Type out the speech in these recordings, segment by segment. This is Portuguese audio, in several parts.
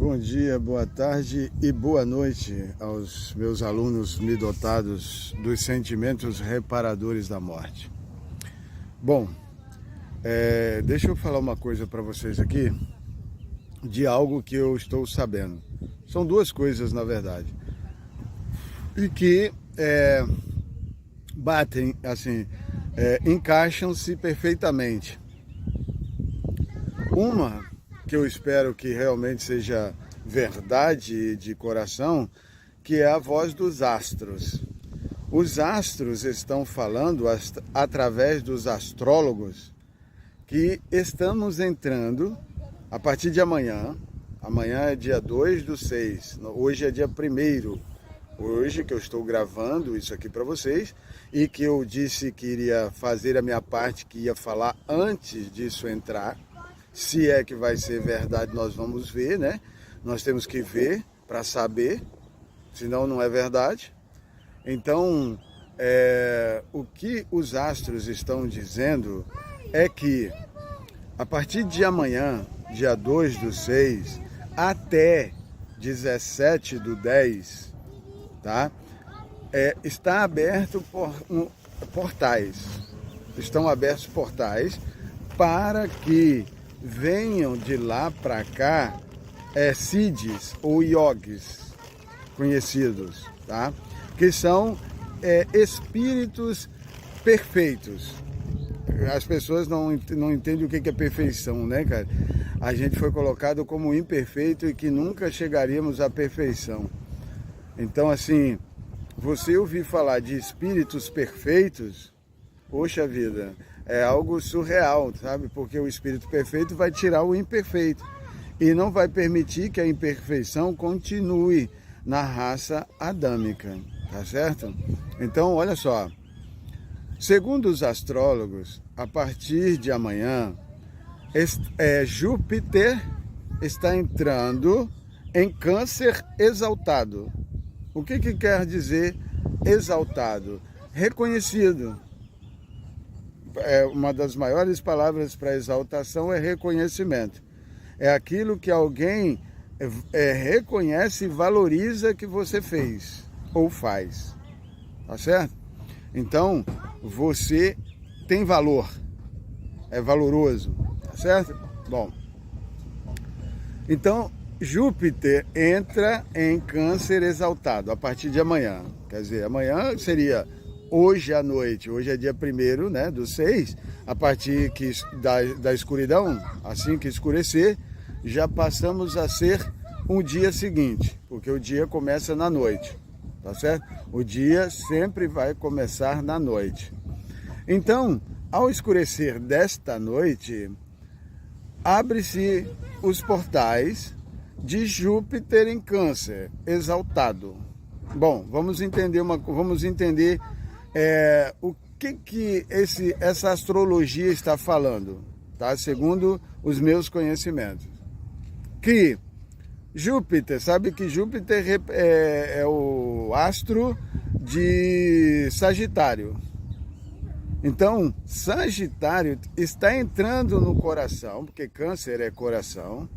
Bom dia, boa tarde e boa noite aos meus alunos me dotados dos sentimentos reparadores da morte. Bom, deixa eu falar uma coisa para vocês aqui de algo que eu estou sabendo. São duas coisas, na verdade, e que batem, assim, encaixam-se perfeitamente. Uma que eu espero que realmente seja verdade de coração, que é a voz dos astros. Os astros estão falando através dos astrólogos que estamos entrando a partir de amanhã. Amanhã é dia 2/6, hoje é dia 1º. Hoje que eu estou gravando isso aqui para vocês e que eu disse que iria fazer a minha parte, que ia falar antes disso entrar. Se é que vai ser verdade, nós vamos ver, né? Nós temos que ver para saber, senão não é verdade. Então, o que os astros estão dizendo é que a partir de amanhã, dia 2/6, até 17/10, tá? Está aberto portais. Estão abertos portais para que venham de lá para cá siddhis ou yogis conhecidos, tá? Que são espíritos perfeitos. As pessoas não entendem o que é perfeição, né, cara? A gente foi colocado como imperfeito e que nunca chegaríamos à perfeição. Então, assim, você ouvir falar de espíritos perfeitos, poxa vida, é algo surreal, sabe? Porque o espírito perfeito vai tirar o imperfeito e não vai permitir que a imperfeição continue na raça adâmica, tá certo? Então, olha só, segundo os astrólogos, a partir de amanhã, Júpiter está entrando em Câncer exaltado. O que quer dizer exaltado? Reconhecido. Uma das maiores palavras para exaltação é reconhecimento. É aquilo que alguém reconhece e valoriza que você fez ou faz. Tá certo? Então, você tem valor. É valoroso. Tá certo? Bom. Então, Júpiter entra em Câncer exaltado a partir de amanhã. Quer dizer, amanhã seria hoje à noite. Hoje é dia 1º, né, do 6. A partir da escuridão, assim que escurecer, já passamos a ser um dia seguinte, porque o dia começa na noite, tá certo? O dia sempre vai começar na noite. Então, ao escurecer desta noite, abre-se os portais de Júpiter em Câncer exaltado. Bom, vamos entender o que essa astrologia está falando, tá? Segundo os meus conhecimentos. Que Júpiter, sabe que Júpiter é o astro de Sagitário. Então, Sagitário está entrando no coração, porque Câncer é coração.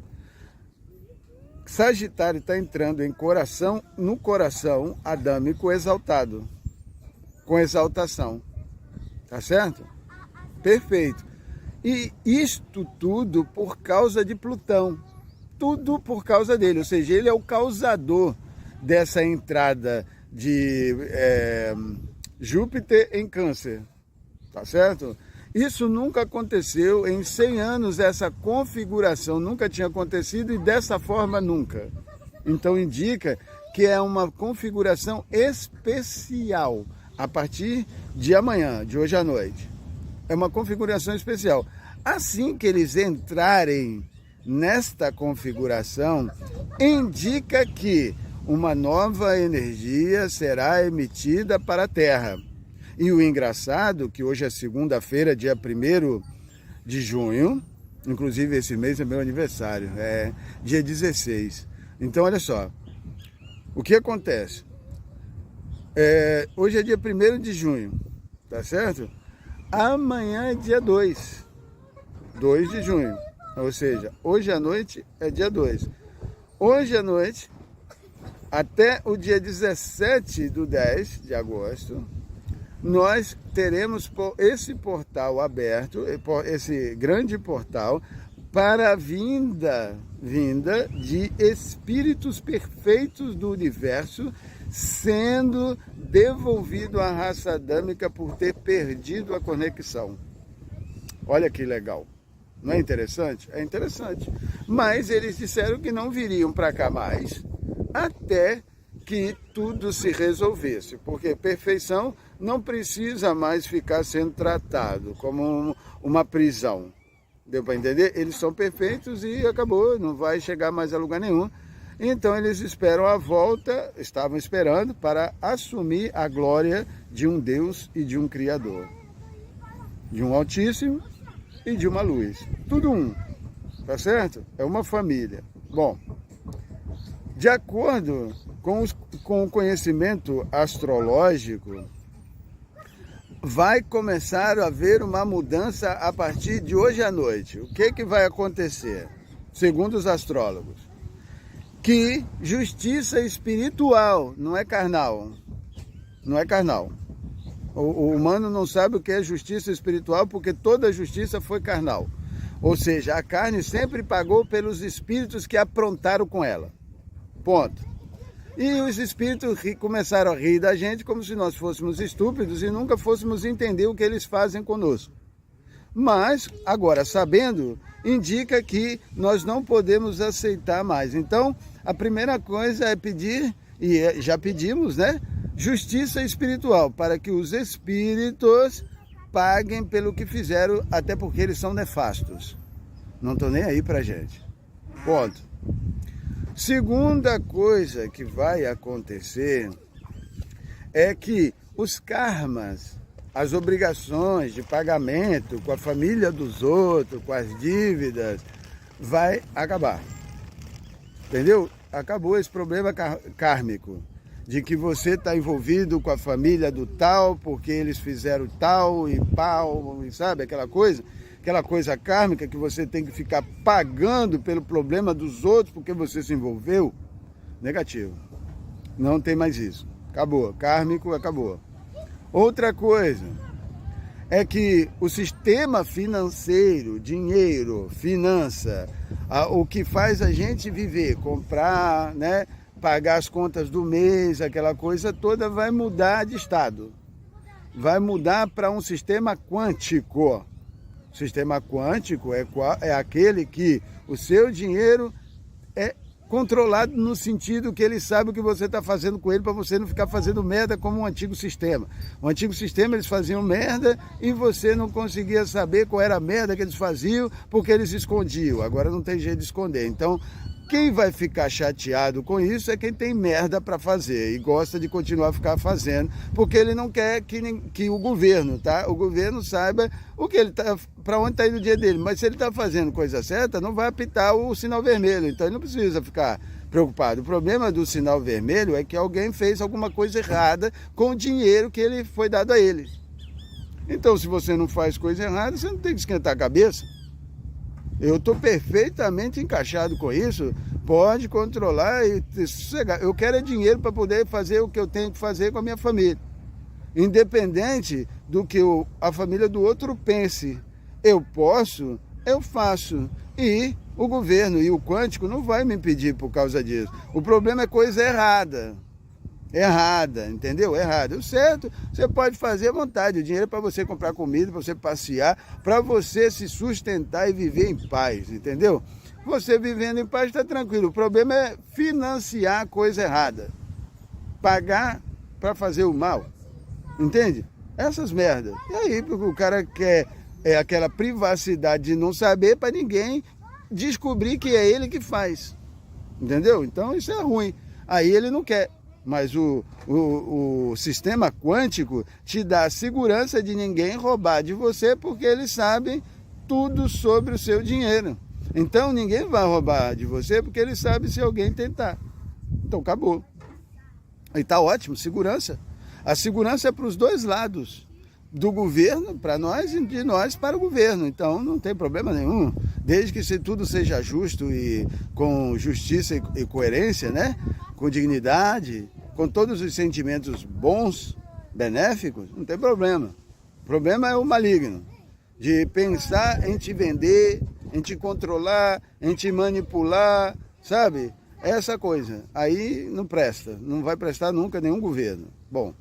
Sagitário está entrando no coração adâmico exaltado, com exaltação, tá certo? Perfeito. E isto tudo por causa de Plutão, tudo por causa dele, ou seja, ele é o causador dessa entrada de Júpiter em Câncer, tá certo? Isso nunca aconteceu em 100 anos, essa configuração nunca tinha acontecido e dessa forma nunca. Então indica que é uma configuração especial a partir de amanhã, de hoje à noite. É uma configuração especial. Assim que eles entrarem nesta configuração, indica que uma nova energia será emitida para a Terra. E o engraçado, que hoje é segunda-feira, dia 1º de junho, inclusive esse mês é meu aniversário, é dia 16. Então, olha só, o que acontece? Hoje é dia 1º de junho, tá certo? Amanhã é dia 2 de junho, ou seja, hoje à noite é dia 2. hoje à noite, até o dia 17 do 10 de agosto, nós teremos esse portal aberto, esse grande portal, para a vinda de espíritos perfeitos do universo, sendo devolvido à raça adâmica por ter perdido a conexão. Olha que legal. Não é interessante? É interessante. Mas eles disseram que não viriam para cá mais, até que tudo se resolvesse, porque perfeição não precisa mais ficar sendo tratado como uma prisão. Deu para entender? Eles são perfeitos e acabou, não vai chegar mais a lugar nenhum. Então eles esperam a volta, estavam esperando para assumir a glória de um Deus e de um Criador. De um Altíssimo e de uma luz. Tudo um, tá certo? É uma família. Bom, de acordo com o conhecimento astrológico, vai começar a haver uma mudança a partir de hoje à noite. O que vai acontecer? Segundo os astrólogos, que justiça espiritual, não é carnal. Não é carnal. O humano não sabe o que é justiça espiritual porque toda justiça foi carnal. Ou seja, a carne sempre pagou pelos espíritos que aprontaram com ela. Ponto. E os espíritos começaram a rir da gente como se nós fôssemos estúpidos e nunca fôssemos entender o que eles fazem conosco. Mas, agora, sabendo, indica que nós não podemos aceitar mais. Então, a primeira coisa é pedir, e já pedimos, né? Justiça espiritual, para que os espíritos paguem pelo que fizeram, até porque eles são nefastos. Não estão nem aí pra gente. Ponto. Segunda coisa que vai acontecer é que os karmas, as obrigações de pagamento com a família dos outros, com as dívidas, vai acabar. Entendeu? Acabou esse problema kármico, de que você está envolvido com a família do tal, porque eles fizeram tal e pau, sabe? Aquela coisa kármica que você tem que ficar pagando pelo problema dos outros porque você se envolveu. Negativo. Não tem mais isso. Acabou. Kármico acabou. Outra coisa é que o sistema financeiro, dinheiro, finança, o que faz a gente viver, comprar, né, pagar as contas do mês, aquela coisa toda, vai mudar de estado. Vai mudar para um sistema quântico. O sistema quântico é aquele que o seu dinheiro é controlado no sentido que ele sabe o que você está fazendo com ele para você não ficar fazendo merda como o antigo sistema. O antigo sistema eles faziam merda e você não conseguia saber qual era a merda que eles faziam porque eles escondiam. Agora não tem jeito de esconder. Então, quem vai ficar chateado com isso é quem tem merda para fazer e gosta de continuar a ficar fazendo, porque ele não quer que o governo, tá? O governo saiba o que ele tá, para onde está indo o dia dele. Mas se ele está fazendo coisa certa, não vai apitar o sinal vermelho. Então ele não precisa ficar preocupado. O problema do sinal vermelho é que alguém fez alguma coisa errada com o dinheiro que ele foi dado a ele. Então, se você não faz coisa errada, você não tem que esquentar a cabeça. Eu estou perfeitamente encaixado com isso, pode controlar e sossegar. Eu quero é dinheiro para poder fazer o que eu tenho que fazer com a minha família. Independente do que a família do outro pense. Eu posso, eu faço. E o governo e o quântico não vai me impedir por causa disso. O problema é coisa errada. Errada, entendeu? Errada. O certo, você pode fazer à vontade. O dinheiro é para você comprar comida, para você passear, para você se sustentar e viver em paz, entendeu? Você vivendo em paz está tranquilo. O problema é financiar a coisa errada. Pagar para fazer o mal. Entende? Essas merdas. E aí, porque o cara quer aquela privacidade de não saber para ninguém descobrir que é ele que faz. Entendeu? Então isso é ruim. Aí ele não quer. Mas o sistema quântico te dá a segurança de ninguém roubar de você porque eles sabem tudo sobre o seu dinheiro. Então ninguém vai roubar de você porque eles sabem se alguém tentar. Então acabou. E tá ótimo, segurança. A segurança é para os dois lados. do governo para nós e de nós para o governo. Então não tem problema nenhum, desde que tudo seja justo e com justiça e coerência, né? Com dignidade, com todos os sentimentos bons, benéficos, não tem problema. O problema é o maligno, de pensar em te vender, em te controlar, em te manipular, sabe? Essa coisa. Aí não presta, não vai prestar nunca nenhum governo. Bom,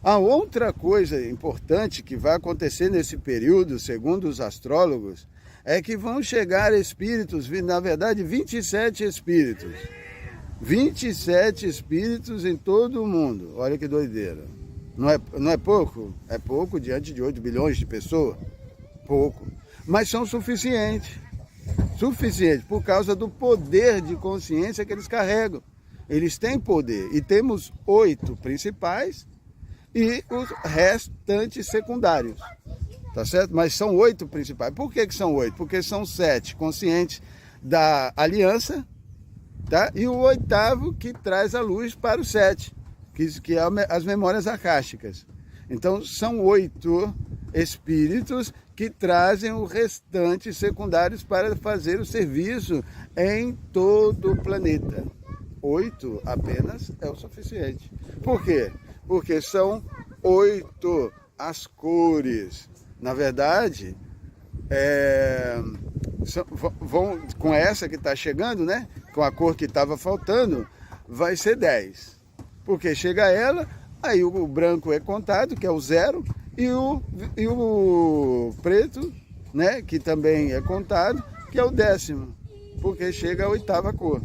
a outra coisa importante que vai acontecer nesse período, segundo os astrólogos, é que vão chegar espíritos, na verdade 27 espíritos. 27 espíritos em todo o mundo. Olha que doideira. Não é pouco? É pouco diante de 8 bilhões de pessoas? Pouco. Mas são suficientes. Suficientes por causa do poder de consciência que eles carregam. Eles têm poder. E temos 8 principais e os restantes secundários. Tá certo? Mas são 8 principais. Por que são 8? Porque são 7 conscientes da aliança, tá? E o 8º que traz a luz para o 7, que é as memórias acásticas. Então são 8 espíritos que trazem os restantes secundários para fazer o serviço em todo o planeta. 8 apenas é o suficiente. Por quê? Porque são 8 as cores. Na verdade, vão com essa que está chegando, né? Com a cor que estava faltando, vai ser 10. Porque chega ela, aí o branco é contado, que é o 0, e o preto, né? Que também é contado, que é o 10º. Porque chega a 8ª cor.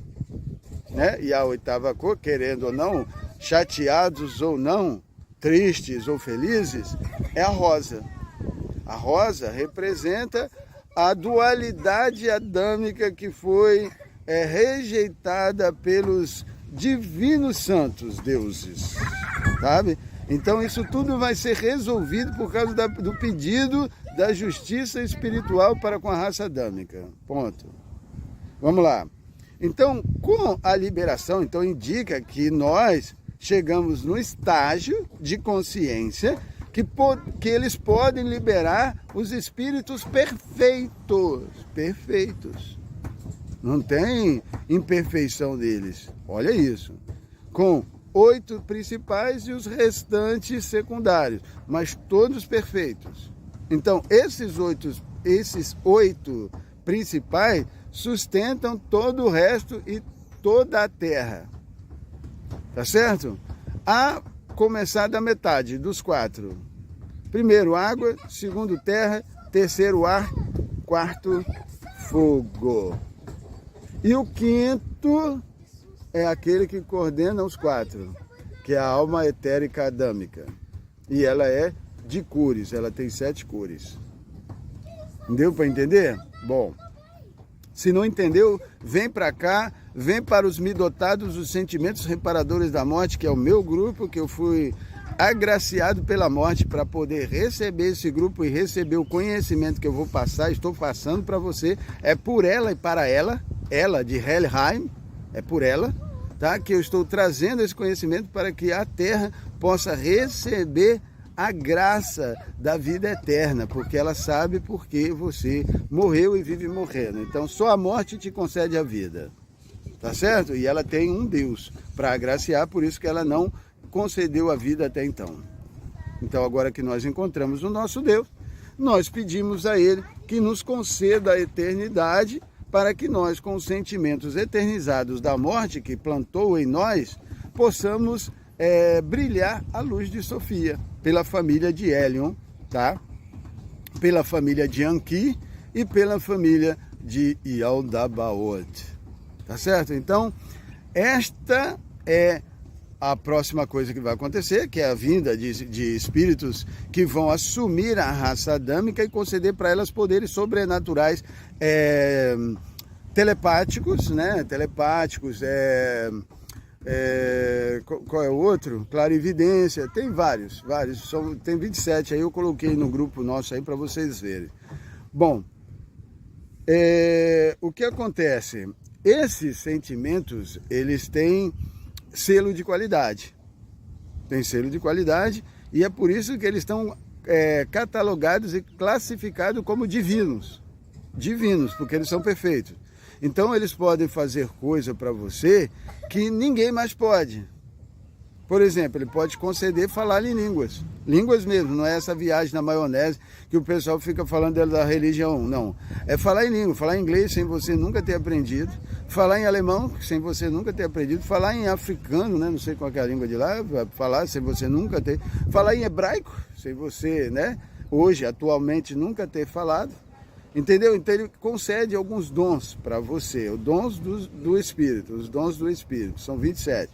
Né? E a 8ª cor, querendo ou não, chateados ou não, tristes ou felizes, é a rosa. A rosa representa a dualidade adâmica que foi rejeitada pelos divinos santos deuses, sabe? Então isso tudo vai ser resolvido por causa do pedido da justiça espiritual para com a raça adâmica. Ponto. Vamos lá. Então, com a liberação, então indica que nós chegamos no estágio de consciência que eles podem liberar os espíritos perfeitos. Perfeitos. Não tem imperfeição neles. Olha isso. Com 8 principais e os restantes secundários, mas todos perfeitos. Então, esses 8 principais sustentam todo o resto e toda a Terra. Tá certo? A começar da metade dos 4. Primeiro água, segundo terra, terceiro ar, quarto fogo. E o 5º é aquele que coordena os 4, que é a alma etérica adâmica. E ela é de cores, ela tem 7 cores. Deu para entender? Bom, se não entendeu, vem para cá, vem para os Midotados, os Sentimentos Reparadores da Morte, que é o meu grupo, que eu fui agraciado pela morte para poder receber esse grupo e receber o conhecimento que eu vou passar, estou passando para você. É por ela e para ela de Helheim, é por ela, tá? Que eu estou trazendo esse conhecimento para que a Terra possa receber a graça da vida eterna, porque ela sabe por que você morreu e vive morrendo. Então só a morte te concede a vida, tá certo? E ela tem um Deus para agraciar, por isso que ela não concedeu a vida até então. Então agora que nós encontramos o nosso Deus, nós pedimos a Ele que nos conceda a eternidade para que nós, com os sentimentos eternizados da morte que plantou em nós, possamos brilhar a luz de Sofia, pela família de Helion, tá? Pela família de Anki e pela família de Yaldabaoth, tá certo? Então, esta é a próxima coisa que vai acontecer, que é a vinda de espíritos que vão assumir a raça adâmica e conceder para elas poderes sobrenaturais telepáticos, né? Telepáticos, qual é o outro? Clarividência, tem vários, tem 27 aí, eu coloquei no grupo nosso aí para vocês verem. Bom, o que acontece? Esses sentimentos, eles têm selo de qualidade. Tem selo de qualidade E é por isso que eles estão catalogados e classificados como divinos. Divinos, porque eles são perfeitos. Então eles podem fazer coisa para você que ninguém mais pode. Por exemplo, ele pode conceder falar em línguas. Línguas mesmo, não é essa viagem na maionese que o pessoal fica falando da religião, não. É falar em língua, falar em inglês sem você nunca ter aprendido, falar em alemão sem você nunca ter aprendido, falar em africano, né? Não sei qual é a língua de lá, falar sem você nunca ter, falar em hebraico sem você, né? Hoje, atualmente, nunca ter falado. Entendeu? Então ele concede alguns dons para você, os dons do Espírito, os dons do Espírito, são 27.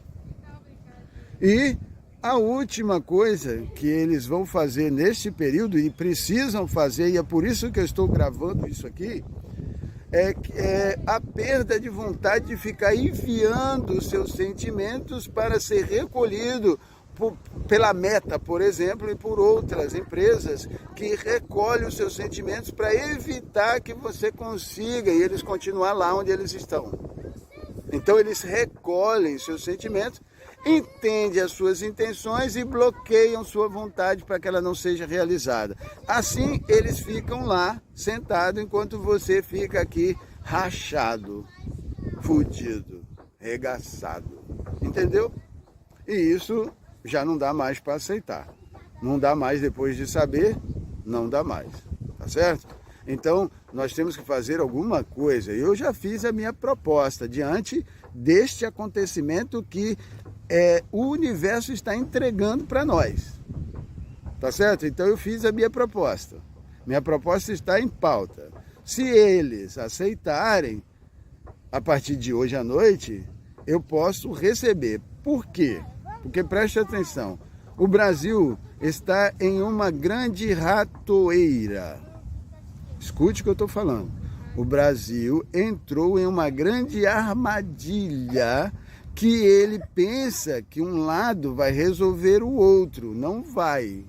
E a última coisa que eles vão fazer neste período, e precisam fazer, e é por isso que eu estou gravando isso aqui, é a perda de vontade de ficar enviando os seus sentimentos para ser recolhido pela Meta, por exemplo, e por outras empresas que recolhem os seus sentimentos para evitar que você consiga e eles continuar lá onde eles estão. Então eles recolhem seus sentimentos, entendem as suas intenções e bloqueiam sua vontade para que ela não seja realizada. Assim eles ficam lá sentados enquanto você fica aqui rachado, fudido, regaçado. Entendeu? E isso já não dá mais para aceitar. Não dá mais depois de saber, não dá mais. Tá certo? Então, nós temos que fazer alguma coisa. Eu já fiz a minha proposta diante deste acontecimento que o universo está entregando para nós. Tá certo? Então, eu fiz a minha proposta. Minha proposta está em pauta. Se eles aceitarem, a partir de hoje à noite, eu posso receber. Por quê? Porque preste atenção, o Brasil está em uma grande ratoeira. Escute o que eu estou falando. O Brasil entrou em uma grande armadilha que ele pensa que um lado vai resolver o outro. Não vai.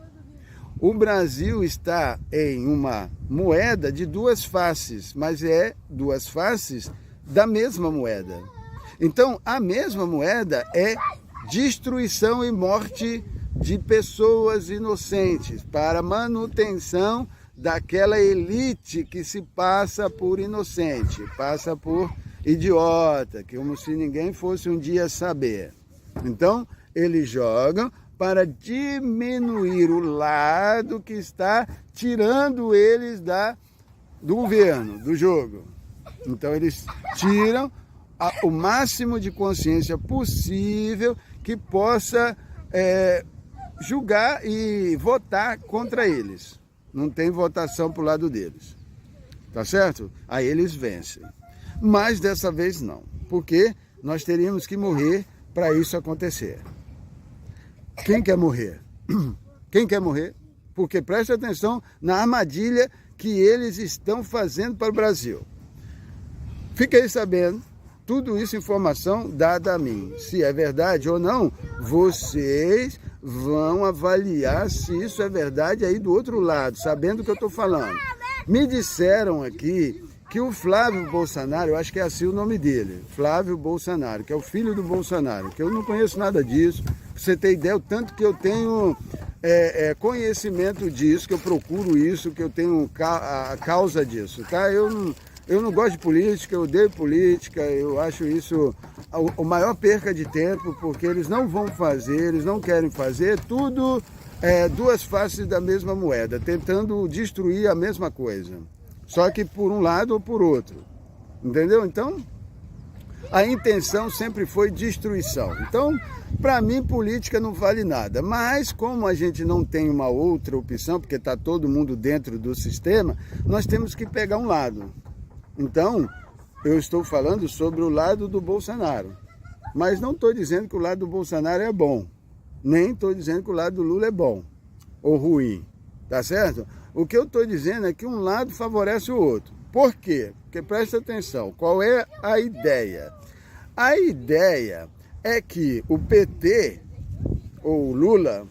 O Brasil está em uma moeda de duas faces, mas é duas faces da mesma moeda. Então, a mesma moeda é destruição e morte de pessoas inocentes para manutenção daquela elite que se passa por inocente, passa por idiota, que como se ninguém fosse um dia saber. Então, eles jogam para diminuir o lado que está tirando eles do governo, do jogo. Então, eles tiram o máximo de consciência possível que possa julgar e votar contra eles. Não tem votação para o lado deles. Tá certo? Aí eles vencem. Mas dessa vez não. Porque nós teríamos que morrer para isso acontecer. Quem quer morrer? Quem quer morrer? Porque preste atenção na armadilha que eles estão fazendo para o Brasil. Fiquei sabendo. Tudo isso informação dada a mim. Se é verdade ou não, vocês vão avaliar se isso é verdade aí do outro lado, sabendo o que eu estou falando. Me disseram aqui que o Flávio Bolsonaro, eu acho que é assim o nome dele, Flávio Bolsonaro, que é o filho do Bolsonaro, que eu não conheço nada disso. Pra você ter ideia, o tanto que eu tenho conhecimento disso, que eu procuro isso, que eu tenho a causa disso, tá? Eu não gosto de política, eu odeio política, eu acho isso a maior perca de tempo, porque eles não vão fazer, eles não querem fazer, tudo duas faces da mesma moeda, tentando destruir a mesma coisa, só que por um lado ou por outro, entendeu? Então, a intenção sempre foi destruição. Então, para mim, política não vale nada, mas como a gente não tem uma outra opção, porque está todo mundo dentro do sistema, nós temos que pegar um lado. Então, eu estou falando sobre o lado do Bolsonaro. Mas não estou dizendo que o lado do Bolsonaro é bom. Nem estou dizendo que o lado do Lula é bom ou ruim. Tá certo? O que eu estou dizendo é que um lado favorece o outro. Por quê? Porque presta atenção. Qual é a ideia? A ideia é que o PT, ou o Lula,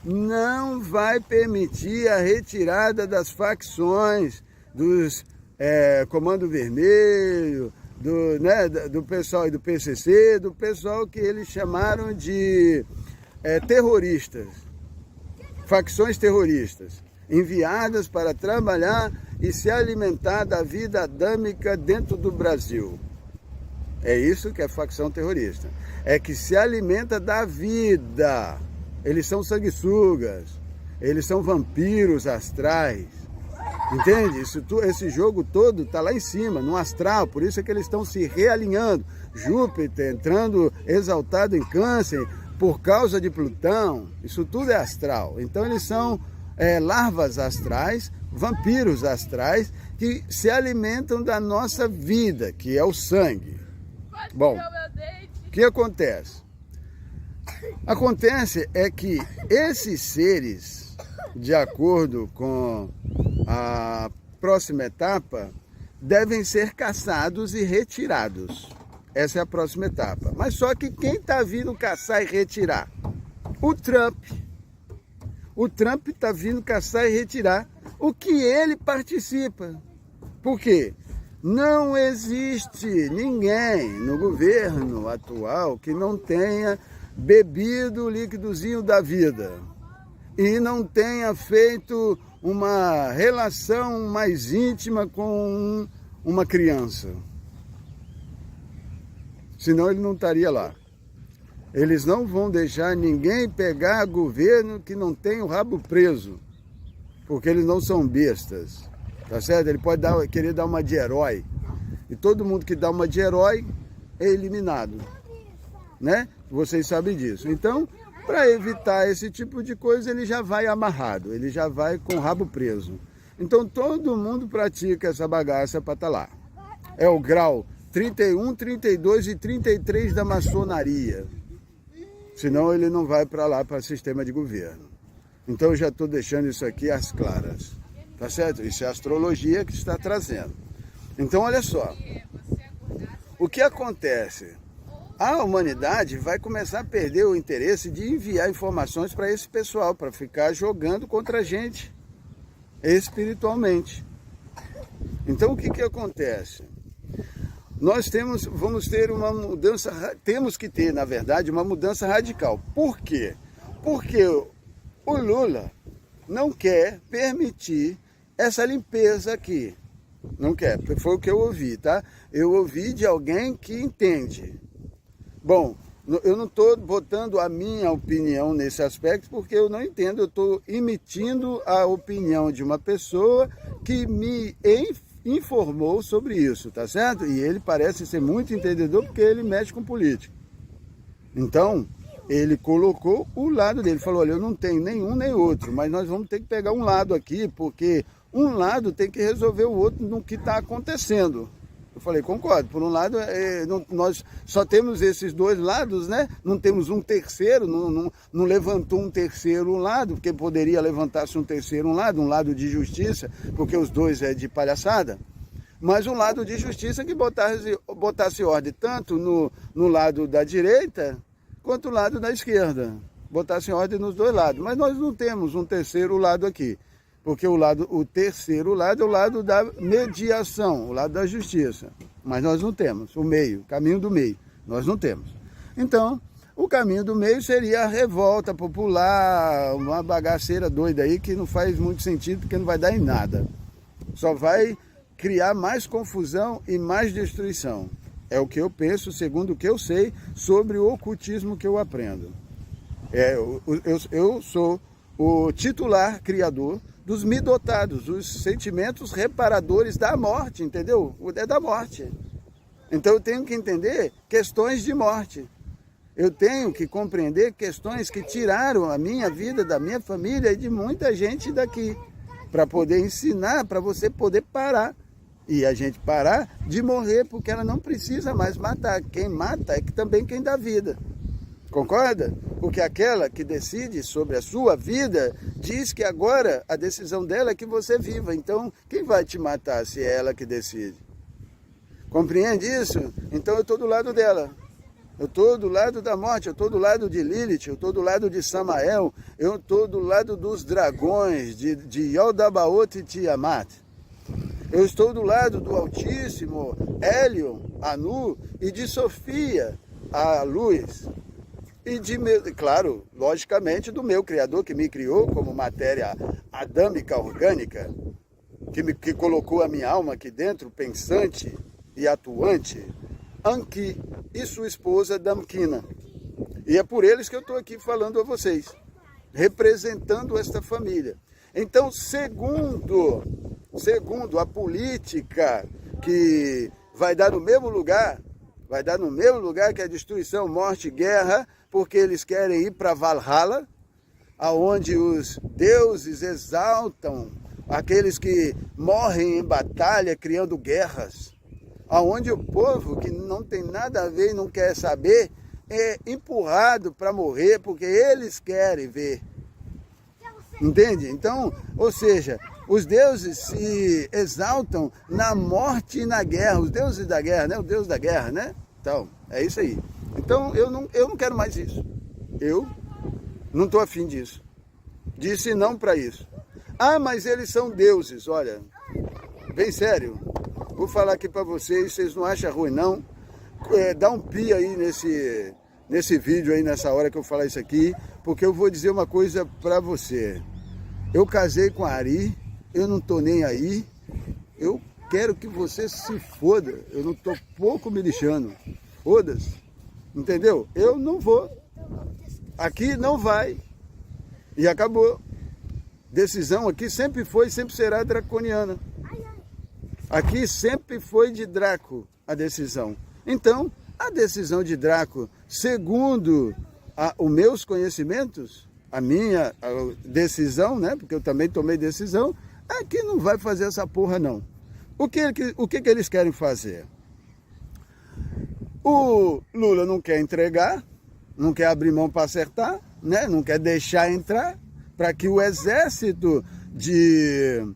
não vai permitir a retirada das facções, dos Comando Vermelho, do pessoal do PCC, do pessoal que eles chamaram de terroristas. facções terroristas, enviadas para trabalhar e se alimentar da vida adâmica dentro do Brasil. É isso que é facção terrorista. É que se alimenta da vida. Eles são sanguessugas. Eles são vampiros astrais. Entende? Esse jogo todo está lá em cima, no astral. Por isso é que eles estão se realinhando. Júpiter entrando exaltado em Câncer por causa de Plutão. Isso tudo é astral. Então eles são larvas astrais, vampiros astrais, que se alimentam da nossa vida, que é o sangue. Bom, o que acontece? Acontece é que esses seres, de acordo com a próxima etapa, devem ser caçados e retirados. Essa é a próxima etapa. Mas só que quem está vindo caçar e retirar? O Trump. O Trump está vindo caçar e retirar o que ele participa. Por quê? Não existe ninguém no governo atual que não tenha bebido o líquidozinho da vida e não tenha feito uma relação mais íntima com uma criança. Senão ele não estaria lá. Eles não vão deixar ninguém pegar governo que não tem o rabo preso, porque eles não são bestas, tá certo? Ele pode querer dar uma de herói, e todo mundo que dá uma de herói é eliminado, né? Vocês sabem disso. Então, para evitar esse tipo de coisa, ele já vai amarrado, ele já vai com o rabo preso. Então, todo mundo pratica essa bagaça para estar lá. É o grau 31, 32 e 33 da maçonaria. Senão ele não vai para lá, para o sistema de governo. Então eu já estou deixando isso aqui às claras. Tá certo? Isso é a astrologia que está trazendo. Então olha só. O que acontece? A humanidade vai começar a perder o interesse de enviar informações para esse pessoal, para ficar jogando contra a gente espiritualmente. Então o que acontece? Nós vamos ter uma mudança, temos que ter, na verdade, uma mudança radical. Por quê? Porque o Lula não quer permitir essa limpeza aqui. Não quer, foi o que eu ouvi, tá? Eu ouvi de alguém que entende. Bom, eu não estou botando a minha opinião nesse aspecto, porque eu não entendo, eu estou emitindo a opinião de uma pessoa que me informou sobre isso, tá certo? E ele parece ser muito entendedor porque ele mexe com política. Então, ele colocou o lado dele, falou, olha, eu não tenho nenhum nem outro, mas nós vamos ter que pegar um lado aqui, porque um lado tem que resolver o outro no que está acontecendo. Eu falei, concordo, por um lado, nós só temos esses dois lados, né? Não temos um terceiro, não levantou um terceiro lado, porque poderia levantar-se um terceiro um lado de justiça, porque os dois é de palhaçada, mas um lado de justiça que botasse ordem tanto no lado da direita, quanto no lado da esquerda, botasse ordem nos dois lados, mas nós não temos um terceiro lado aqui. Porque o terceiro lado é o lado da mediação, o lado da justiça. Mas nós não temos o meio, o caminho do meio. Nós não temos. Então, o caminho do meio seria a revolta popular, uma bagaceira doida aí que não faz muito sentido, porque não vai dar em nada. Só vai criar mais confusão e mais destruição. É o que eu penso, segundo o que eu sei, sobre o ocultismo que eu aprendo. Eu sou o titular criador dos midotados, os sentimentos reparadores da morte, entendeu? É da morte. Então eu tenho que entender questões de morte. Eu tenho que compreender questões que tiraram a minha vida, da minha família e de muita gente daqui, para poder ensinar, para você poder parar. E a gente parar de morrer, porque ela não precisa mais matar. Quem mata é também quem dá vida. Concorda? Porque aquela que decide sobre a sua vida diz que agora a decisão dela é que você viva. Então, quem vai te matar se é ela que decide? Compreende isso? Então eu estou do lado dela. Eu estou do lado da morte, eu estou do lado de Lilith, eu estou do lado de Samael, eu estou do lado dos dragões, de Yaldabaoth e Tiamat. Eu estou do lado do Altíssimo, Hélion, Anu, e de Sofia, a luz. e claro, logicamente, do meu Criador que me criou como matéria adâmica orgânica, que colocou a minha alma aqui dentro, pensante e atuante, Anki e sua esposa Damkina. E é por eles que eu estou aqui falando a vocês, representando esta família. Então, segundo a política que vai dar no mesmo lugar que a destruição, morte, guerra, porque eles querem ir para Valhalla, aonde os deuses exaltam aqueles que morrem em batalha, criando guerras, aonde o povo que não tem nada a ver e não quer saber é empurrado para morrer porque eles querem ver. Entende? Então, ou seja, os deuses se exaltam na morte e na guerra. Os deuses da guerra, né? O deus da guerra, né? Então, é isso aí. Então, eu não quero mais isso. Eu não estou afim disso. Disse não para isso. Ah, mas eles são deuses. Olha, bem sério. Vou falar aqui para vocês não acham ruim, não? Dá um pi aí nesse vídeo aí, nessa hora que eu falar isso aqui, porque eu vou dizer uma coisa para você. Eu casei com a Ari, eu não tô nem aí, eu quero que você se foda, eu não tô pouco me lixando, foda-se, entendeu? Eu não vou, aqui não vai, e acabou. Decisão aqui sempre foi, sempre será draconiana. Aqui sempre foi de Draco a decisão. Então, a decisão de Draco, segundo os meus conhecimentos, a minha decisão, né? Porque eu também tomei decisão, é que não vai fazer essa porra, não. O que eles querem fazer? O Lula não quer entregar, não quer abrir mão para acertar, né? Não quer deixar entrar, para que o exército de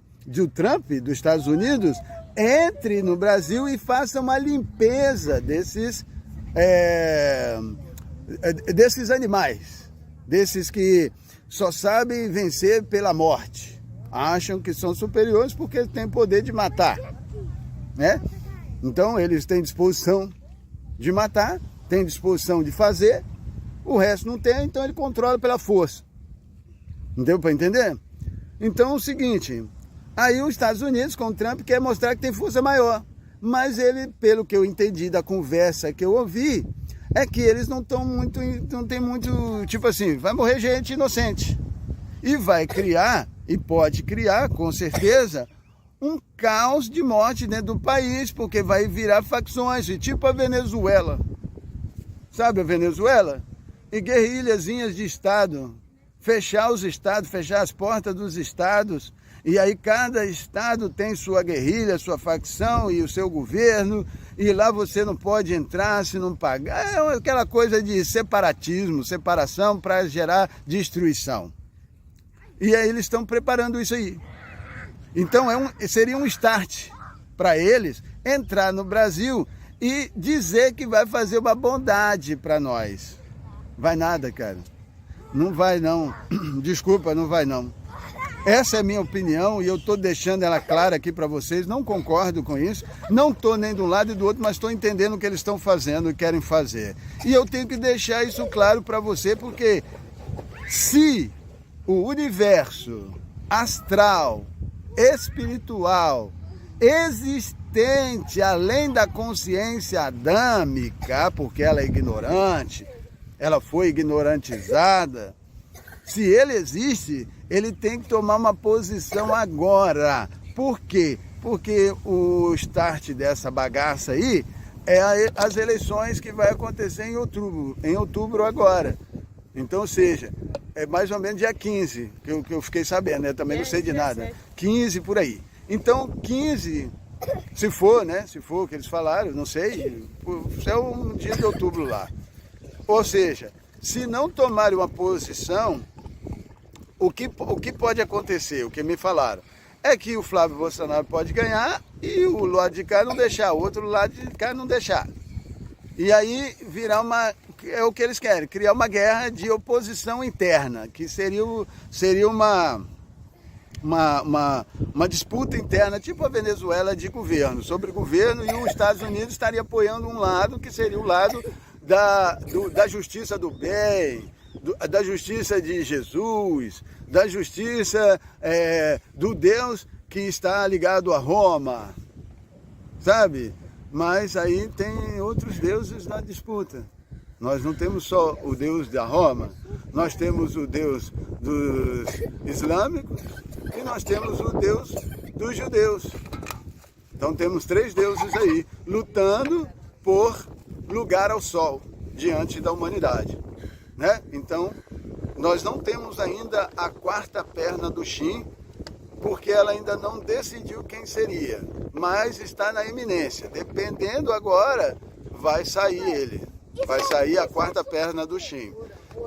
Trump, dos Estados Unidos, entre no Brasil e faça uma limpeza desses animais, desses que só sabem vencer pela morte, acham que são superiores porque têm poder de matar, né? Então eles têm disposição de matar, têm disposição de fazer, o resto não tem, então ele controla pela força. Deu para entender? Então é o seguinte, aí os Estados Unidos com o Trump quer mostrar que tem força maior, mas ele, pelo que eu entendi da conversa que eu ouvi, é que eles não tem muito, tipo assim, vai morrer gente inocente. E vai criar, e pode criar, com certeza, um caos de morte dentro do país, porque vai virar facções, tipo a Venezuela. Sabe a Venezuela? E guerrilhazinhas de Estado. Fechar os estados, fechar as portas dos estados, e aí cada estado tem sua guerrilha, sua facção e o seu governo, e lá você não pode entrar se não pagar. É aquela coisa de separatismo, separação para gerar destruição. E aí eles estão preparando isso aí. Então seria um start para eles entrar no Brasil e dizer que vai fazer uma bondade para nós. Vai nada, cara. Não vai não. Desculpa, não vai não. Essa é a minha opinião e eu estou deixando ela clara aqui para vocês. Não concordo com isso. Não estou nem de um lado e do outro, mas estou entendendo o que eles estão fazendo e querem fazer. E eu tenho que deixar isso claro para você, porque se o universo astral, espiritual, existente além da consciência adâmica, porque ela é ignorante, ela foi ignorantizada, se ele existe, ele tem que tomar uma posição agora. Por quê? Porque o start dessa bagaça aí é as eleições que vai acontecer em outubro agora. Então, ou seja, é mais ou menos dia 15, que eu fiquei sabendo, né? Também não sei de nada. 15 por aí. Então, 15, se for, né? Se for o que eles falaram, não sei, é um dia de outubro lá. Ou seja, se não tomarem uma posição, o que pode acontecer, o que me falaram, é que o Flávio Bolsonaro pode ganhar e o lado de cá não deixar, o outro lado de cá não deixar. E aí virar é o que eles querem, criar uma guerra de oposição interna, que seria uma disputa interna, tipo a Venezuela de governo, sobre governo, e os Estados Unidos estaria apoiando um lado, que seria o lado da justiça do bem, da justiça de Jesus, da justiça do Deus que está ligado a Roma, sabe? Mas aí tem outros deuses na disputa. Nós não temos só o Deus da Roma, nós temos o Deus dos islâmicos e nós temos o Deus dos judeus. Então temos 3 deuses aí, lutando por lugar ao sol diante da humanidade, né? Então, nós não temos ainda a 4ª perna do Shin, porque ela ainda não decidiu quem seria, mas está na iminência. Dependendo agora, vai sair ele. Vai sair a 4ª perna do Shin.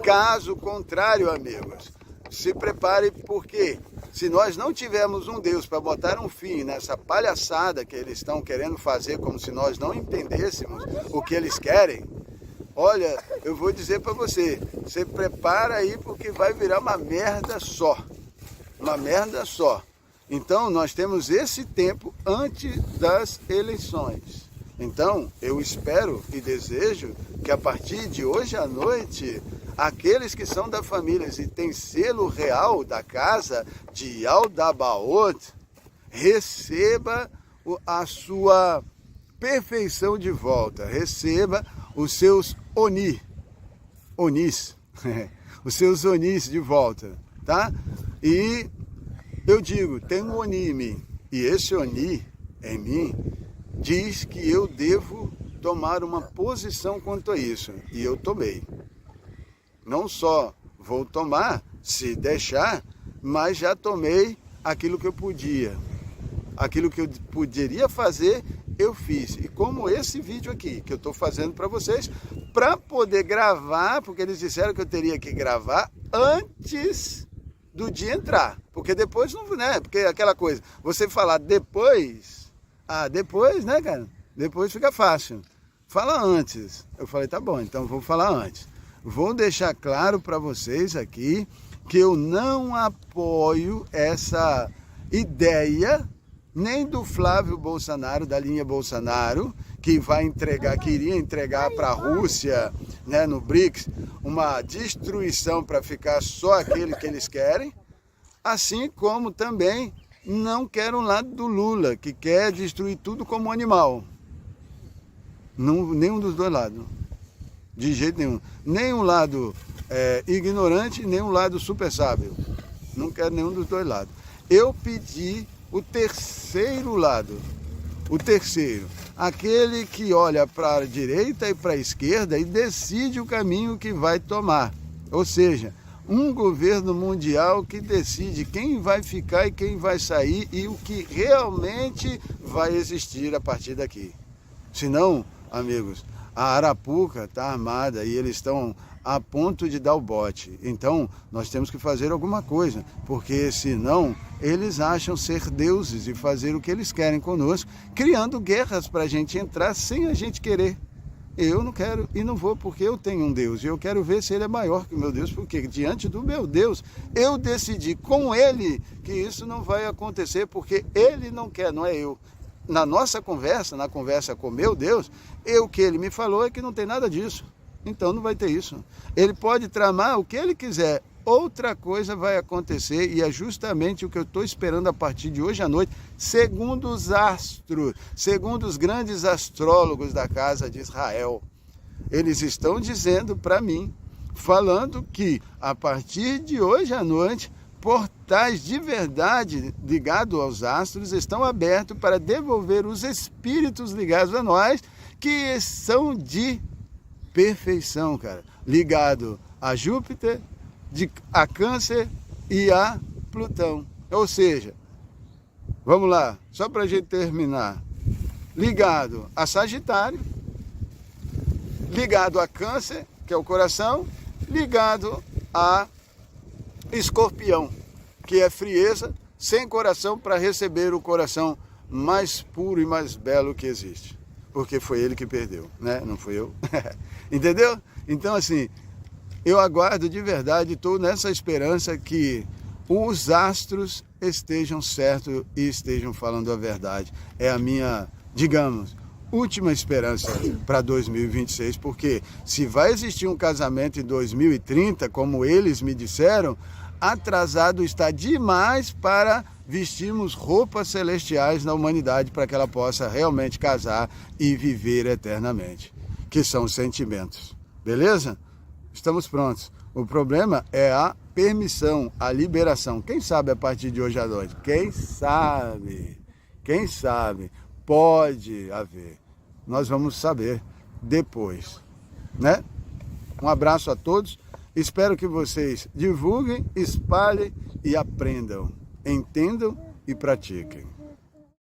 Caso contrário, amigos, se prepare, porque se nós não tivermos um Deus para botar um fim nessa palhaçada que eles estão querendo fazer, como se nós não entendêssemos o que eles querem, olha, eu vou dizer para você, você prepara aí porque vai virar uma merda só. Uma merda só. Então, nós temos esse tempo antes das eleições. Então, eu espero e desejo que a partir de hoje à noite, aqueles que são da família e têm selo real da casa de Aldabaoth, receba a sua perfeição de volta, receba os seus onis, os seus onis de volta, tá? E eu digo, tem um oni em mim, e esse oni em mim diz que eu devo tomar uma posição quanto a isso, e eu tomei. Não só vou tomar, se deixar, mas já tomei aquilo que eu podia. Aquilo que eu poderia fazer, eu fiz. E como esse vídeo aqui, que eu estou fazendo para vocês, para poder gravar, porque eles disseram que eu teria que gravar antes do dia entrar. Porque depois não, né? Porque aquela coisa, você falar depois, depois, né, cara? Depois fica fácil. Fala antes. Eu falei, tá bom, então vou falar antes. Vou deixar claro para vocês aqui que eu não apoio essa ideia nem do Flávio Bolsonaro, da linha Bolsonaro, que iria entregar para a Rússia, né, no BRICS, uma destruição para ficar só aquele que eles querem, assim como também não quero um lado do Lula, que quer destruir tudo como animal. Nenhum dos dois lados, de jeito nenhum. Nem um lado ignorante, nem um lado super sábio. Não quero nenhum dos dois lados. Eu pedi o terceiro lado, aquele que olha para a direita e para a esquerda e decide o caminho que vai tomar. Ou seja, um governo mundial que decide quem vai ficar e quem vai sair e o que realmente vai existir a partir daqui. Senão, amigos, a Arapuca está armada e eles estão a ponto de dar o bote. Então, nós temos que fazer alguma coisa, porque senão eles acham ser deuses e fazer o que eles querem conosco, criando guerras para a gente entrar sem a gente querer. Eu não quero e não vou, porque eu tenho um Deus e eu quero ver se ele é maior que o meu Deus, porque diante do meu Deus eu decidi com ele que isso não vai acontecer, porque ele não quer, não é eu. Na nossa conversa, na conversa com meu Deus, o que ele me falou é que não tem nada disso. Então não vai ter isso. Ele pode tramar o que ele quiser. Outra coisa vai acontecer e é justamente o que eu estou esperando a partir de hoje à noite, segundo os astros, segundo os grandes astrólogos da casa de Israel. Eles estão dizendo para mim, falando que a partir de hoje à noite, portais de verdade ligados aos astros estão abertos para devolver os espíritos ligados a nós, que são de perfeição, cara, ligado a Júpiter, a Câncer e a Plutão. Ou seja, vamos lá, só para a gente terminar, ligado a Sagitário, ligado a Câncer, que é o coração, ligado a Escorpião, que é frieza, sem coração, para receber o coração mais puro e mais belo que existe. Porque foi ele que perdeu, né? Não fui eu. Entendeu? Então, assim, eu aguardo de verdade, estou nessa esperança que os astros estejam certos e estejam falando a verdade. É a minha, digamos, última esperança para 2026, porque se vai existir um casamento em 2030, como eles me disseram, atrasado está demais para vestirmos roupas celestiais na humanidade para que ela possa realmente casar e viver eternamente, que são os sentimentos. Beleza? Estamos prontos. O problema é a permissão, a liberação. Quem sabe a partir de hoje à noite? Quem sabe? Quem sabe? Pode haver. Nós vamos saber depois, né? Um abraço a todos. Espero que vocês divulguem, espalhem e aprendam. Entendam e pratiquem.